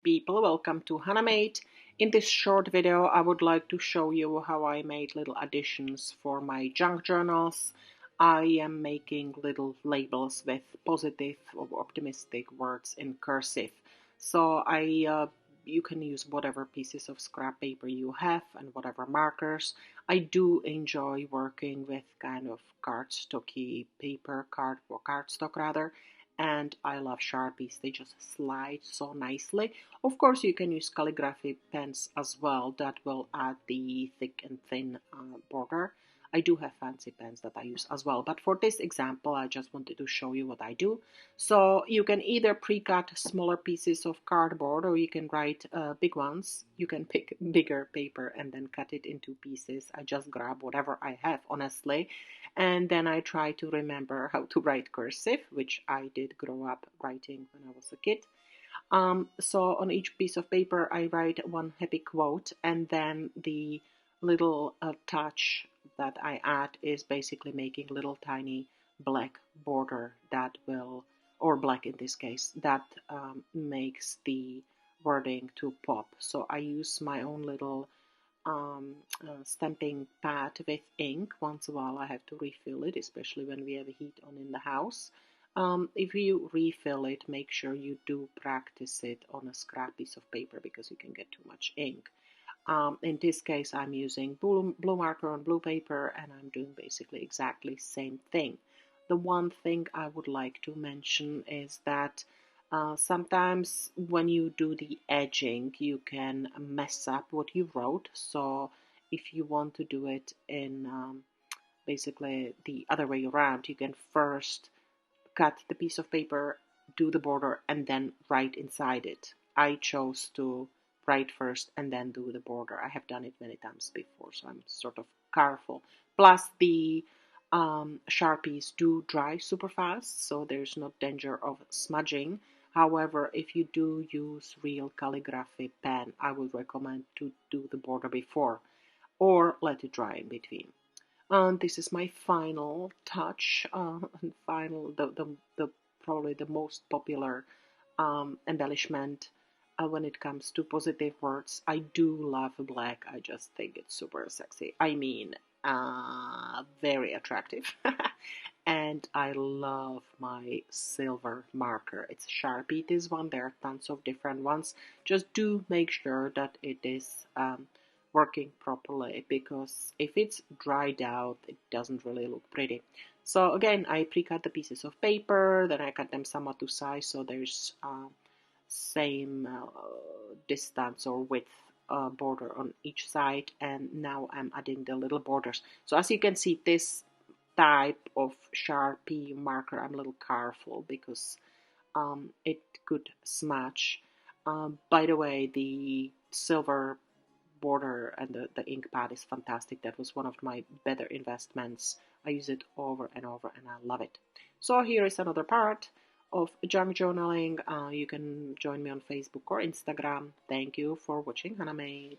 People, welcome to Hanamate. In this short video I would like to show you how I made little additions for my junk journals. I am making little labels with positive or optimistic words in cursive. So you can use whatever pieces of scrap paper you have and whatever markers. I do enjoy working with kind of cardstocky paper, cardstock rather, and I love Sharpies. They just slide so nicely. Of course, you can use calligraphy pens as well. That will add the thick and thin border. I do have fancy pens that I use as well, but for this example, I just wanted to show you what I do. So you can either pre-cut smaller pieces of cardboard, or you can write big ones. You can pick bigger paper and then cut it into pieces. I just grab whatever I have, honestly, and then I try to remember how to write cursive, which I did grow up writing when I was a kid. So on each piece of paper I write one happy quote, and then the little touch that I add is basically making little tiny black border that will, or black in this case, that makes the wording to pop. So I use my own little stamping pad with ink. Once in a while I have to refill it, especially when we have heat on in the house. If you refill it, make sure you do practice it on a scrap piece of paper because you can get too much ink. In this case, I'm using blue marker on blue paper, and I'm doing basically exactly same thing. The one thing I would like to mention is that sometimes when you do the edging, you can mess up what you wrote. So if you want to do it in basically the other way around, you can first cut the piece of paper, do the border, and then write inside it. I chose to write first and then do the border. I have done it many times before, so I'm sort of careful. Plus, the Sharpies do dry super fast, so there's no danger of smudging. However, if you do use real calligraphy pen, I would recommend to do the border before or let it dry in between. And this is my final touch, and final the probably the most popular embellishment when it comes to positive words. I do love black. I just think it's super sexy. I mean, very attractive. And I love my silver marker. It's Sharpie, this one. There are tons of different ones. Just do make sure that it is working properly, because if it's dried out, it doesn't really look pretty. So again, I pre-cut the pieces of paper, then I cut them somewhat to size so there's same distance or width border on each side, and now I'm adding the little borders. So as you can see, this type of Sharpie marker, I'm a little careful because it could smudge. By the way, the silver border and the ink pad is fantastic. That was one of my better investments. I use it over and over and I love it. So here is another part of junk journaling. You can join me on Facebook or Instagram. Thank you for watching Hannah Made.